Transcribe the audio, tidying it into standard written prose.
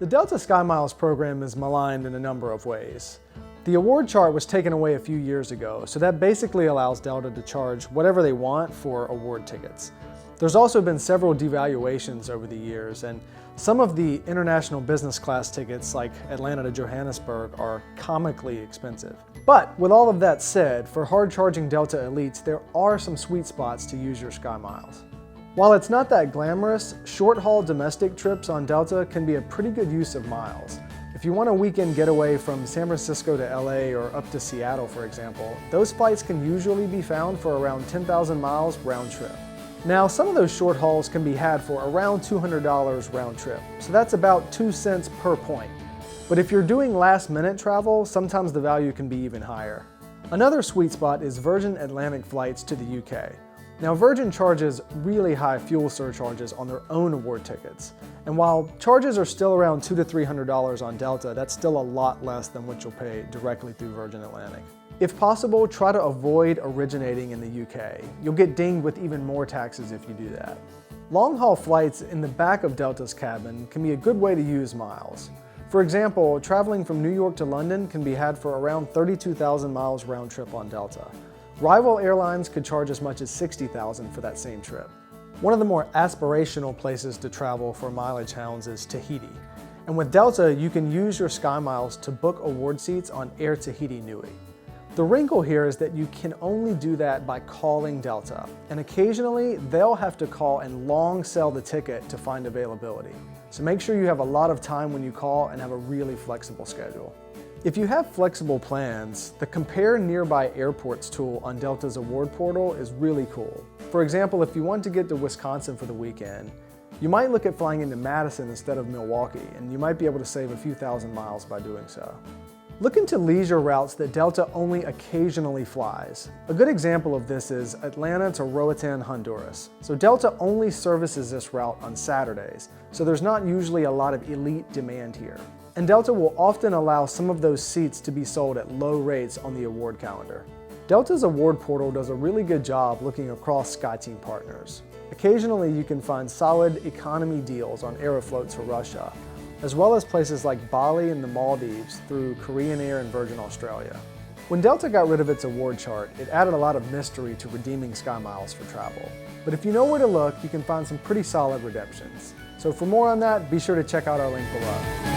The Delta Skymiles program is maligned in a number of ways. The award chart was taken away a few years ago, so that basically allows Delta to charge whatever they want for award tickets. There's also been several devaluations over the years, and some of the international business class tickets, like Atlanta to Johannesburg, are comically expensive. But with all of that said, for hard-charging Delta elites, there are some sweet spots to use your Skymiles. While it's not that glamorous, short-haul domestic trips on Delta can be a pretty good use of miles. If you want a weekend getaway from San Francisco to LA or up to Seattle, for example, those flights can usually be found for around 10,000 miles round trip. Now, some of those short hauls can be had for around $200 round trip, so that's about 2 cents per point. But if you're doing last-minute travel, sometimes the value can be even higher. Another sweet spot is Virgin Atlantic flights to the UK. Now, Virgin charges really high fuel surcharges on their own award tickets. And while charges are still around $200 to $300 on Delta, that's still a lot less than what you'll pay directly through Virgin Atlantic. If possible, try to avoid originating in the UK. You'll get dinged with even more taxes if you do that. Long-haul flights in the back of Delta's cabin can be a good way to use miles. For example, traveling from New York to London can be had for around 32,000 miles round trip on Delta. Rival airlines could charge as much as 60,000 for that same trip. One of the more aspirational places to travel for mileage hounds is Tahiti. And with Delta, you can use your Skymiles to book award seats on Air Tahiti Nui. The wrinkle here is that you can only do that by calling Delta, and occasionally they'll have to call and long sell the ticket to find availability. So make sure you have a lot of time when you call and have a really flexible schedule. If you have flexible plans, the Compare Nearby Airports tool on Delta's award portal is really cool. For example, if you want to get to Wisconsin for the weekend, you might look at flying into Madison instead of Milwaukee, and you might be able to save a few thousand miles by doing so. Look into leisure routes that Delta only occasionally flies. A good example of this is Atlanta to Roatan, Honduras. So Delta only services this route on Saturdays, so there's not usually a lot of elite demand here. And Delta will often allow some of those seats to be sold at low rates on the award calendar. Delta's award portal does a really good job looking across SkyTeam partners. Occasionally you can find solid economy deals on Aeroflot to Russia, as well as places like Bali and the Maldives through Korean Air and Virgin Australia. When Delta got rid of its award chart, it added a lot of mystery to redeeming Skymiles for travel. But if you know where to look, you can find some pretty solid redemptions. So for more on that, be sure to check out our link below.